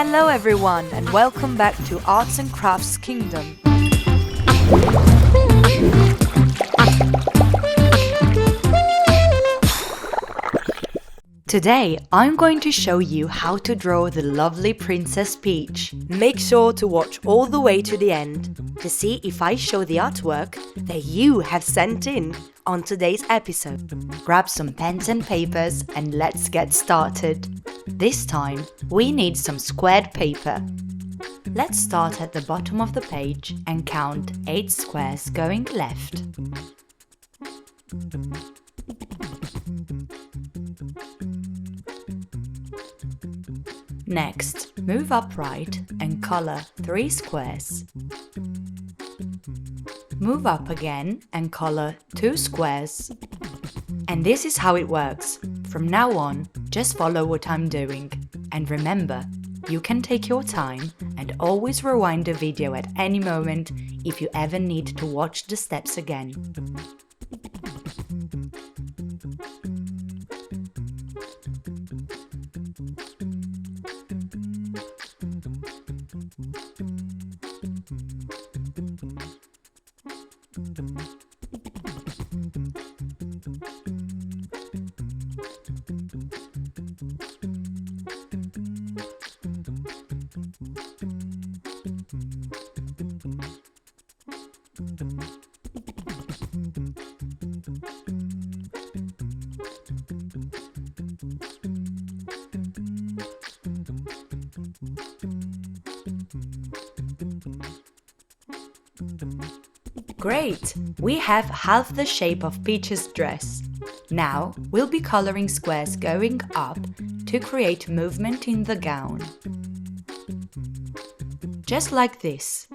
Hello everyone and welcome back to Arts and Crafts Kingdom. Today, I'm going to show you how to draw the lovely Princess Peach. Make sure to watch all the way to the end to see if I show the artwork that you have sent in on today's episode. Grab some pens and papers and let's get started. This time, we need some squared paper. Let's start at the bottom of the page and count 8 squares going left. Next, move upright and color 3 squares. Move up again and color 2 squares. And this is how it works. From now on, just follow what I'm doing. And remember, you can take your time and always rewind the video at any moment if you ever need to watch the steps again. Great! We have half the shape of Peach's dress. Now we'll be coloring squares going up to create movement in the gown. Just like this.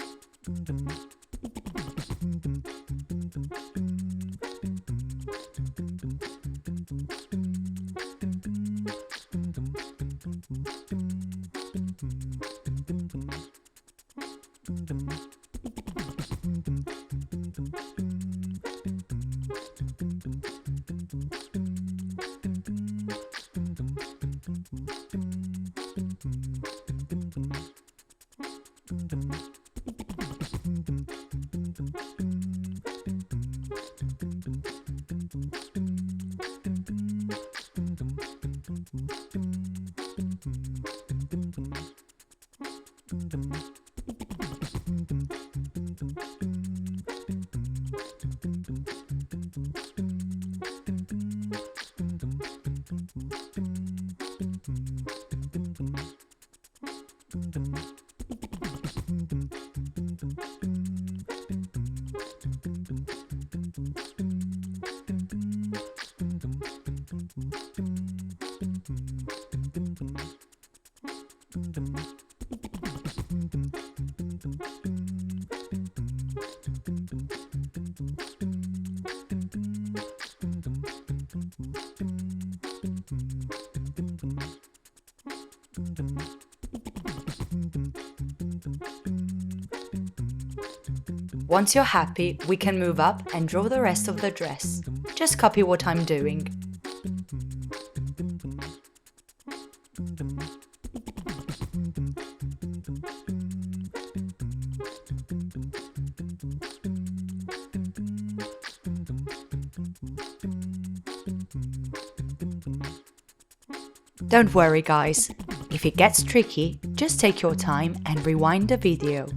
Once you're happy, we can move up and draw the rest of the dress. Just copy what I'm doing. Don't worry guys, if it gets tricky, just take your time and rewind the video.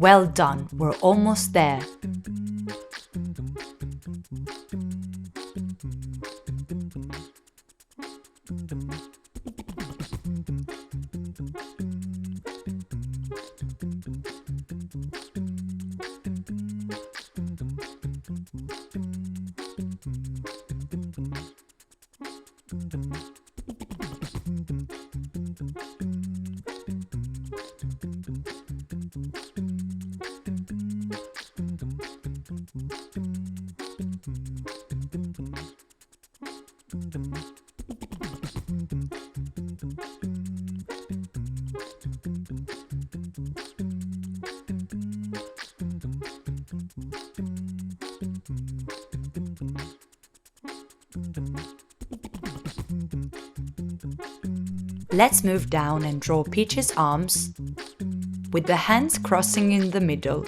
Well done, we're almost there. Let's move down and draw Peach's arms, with the hands crossing in the middle.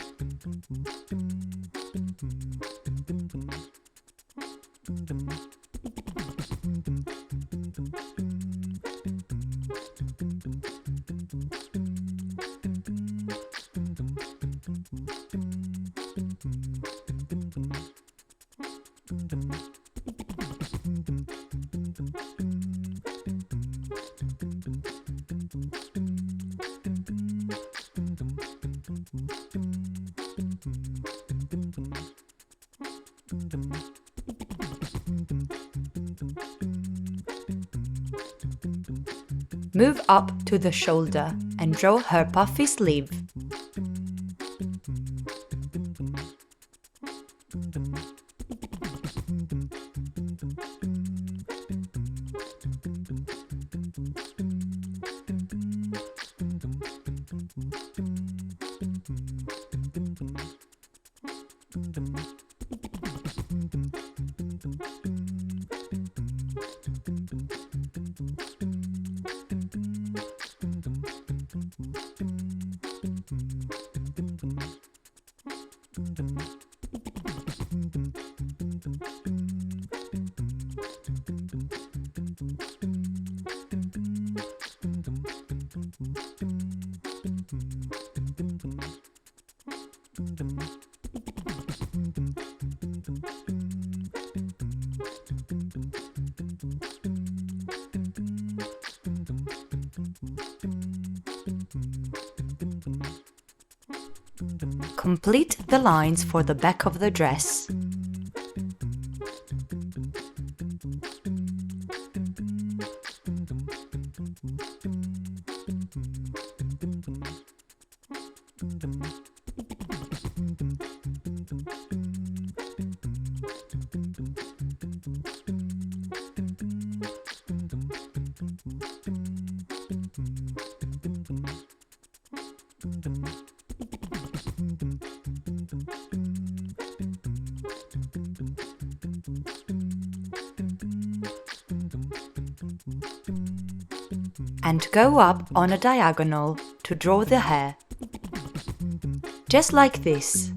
Move up to the shoulder and draw her puffy sleeve. Complete the lines for the back of the dress. And go up on a diagonal to draw the hair. Just like this.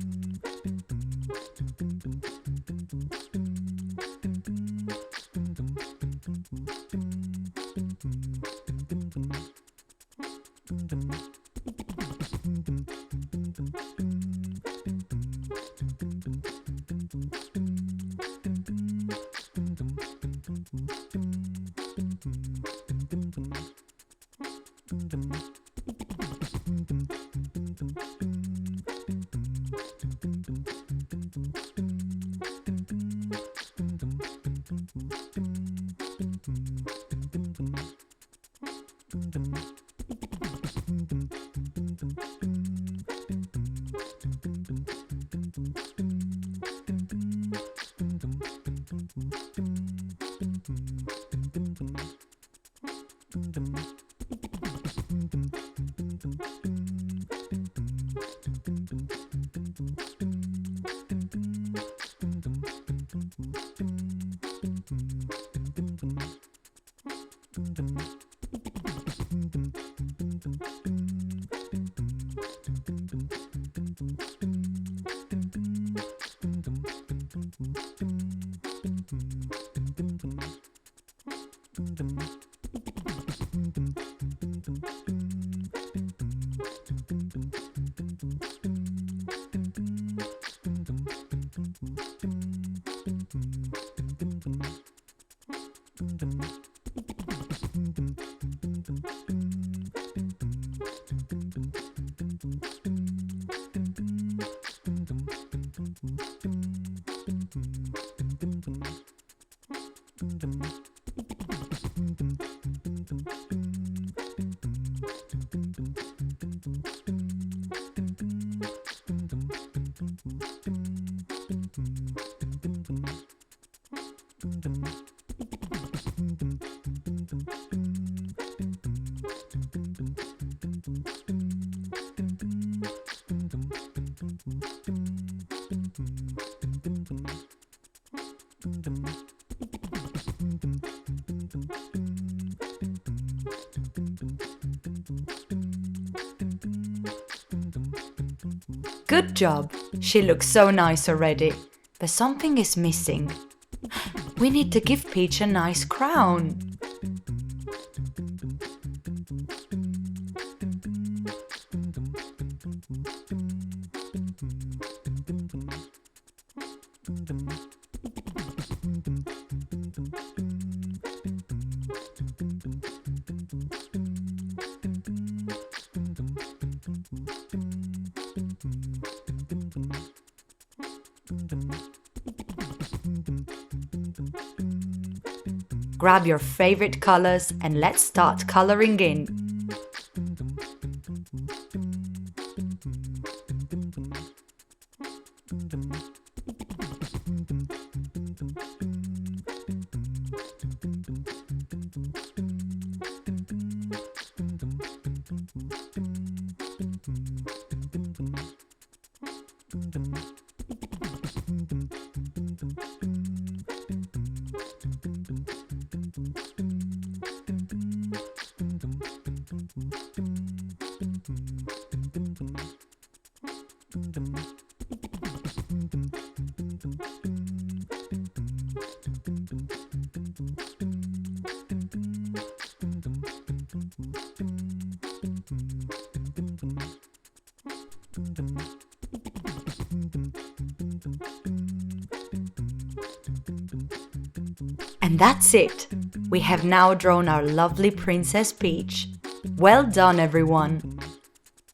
Good job! She looks so nice already, but something is missing. We need to give Peach a nice crown. Grab your favorite colors and let's start coloring in. And that's it! We have now drawn our lovely Princess Peach. Well done, everyone!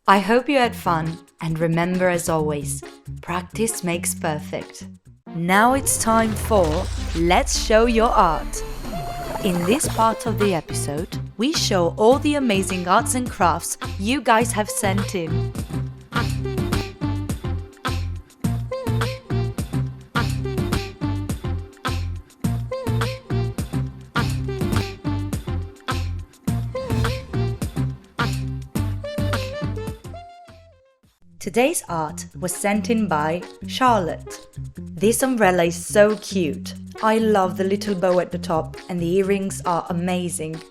I hope you had fun, and remember, as always, practice makes perfect. Now it's time for Let's Show Your Art! In this part of the episode, we show all the amazing arts and crafts you guys have sent in. Today's art was sent in by Charlotte. This umbrella is so cute. I love the little bow at the top and the earrings are amazing.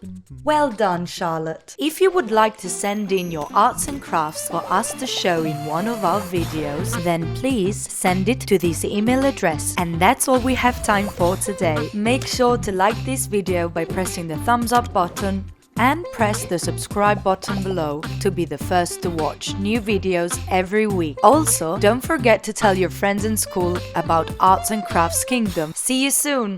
Well done, Charlotte! If you would like to send in your arts and crafts for us to show in one of our videos, then please send it to this email address. And that's all we have time for today. Make sure to like this video by pressing the thumbs up button and press the subscribe button below to be the first to watch new videos every week. Also, don't forget to tell your friends in school about Arts and Crafts Kingdom. See you soon!